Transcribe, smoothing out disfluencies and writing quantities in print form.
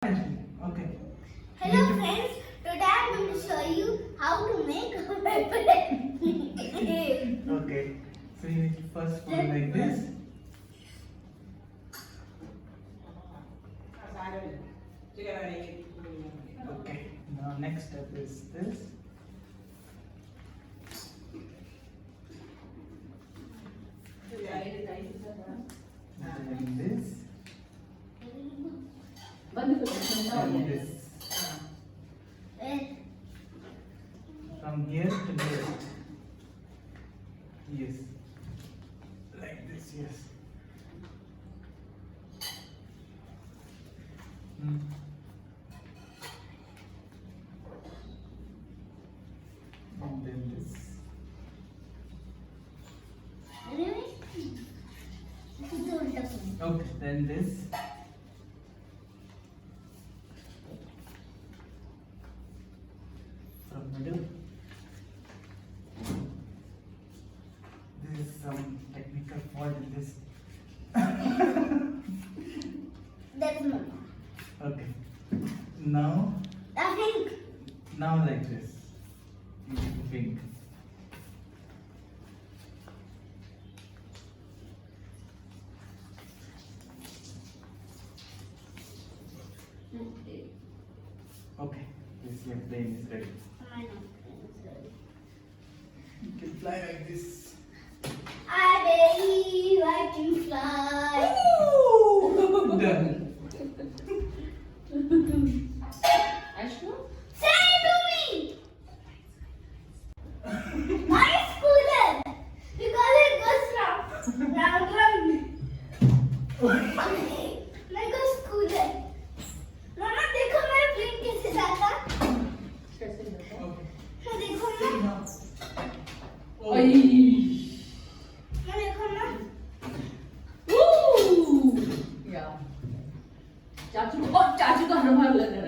Okay. Hello friends, today I'm going to show you how to make a paper. Okay. So you need to first fold like this. Okay. Now next step is this. And this. And this. From here to there. Yes. Like this, yes. Hmm. And then this. Okay, then this. From middle. This is some technical fault in this. That's not. Okay. Now, I think. now like this. You need to think. Okay, this your plane is ready. You can fly like this. I believe I can fly. Done. Say it to me. My cooler. Because it goes round. मैं को cooler. मामा देखो मेरा plane कैसे जाता? मैं देखो ना. Oh. मैं देखो ना. चाचू को हर बार लग रहा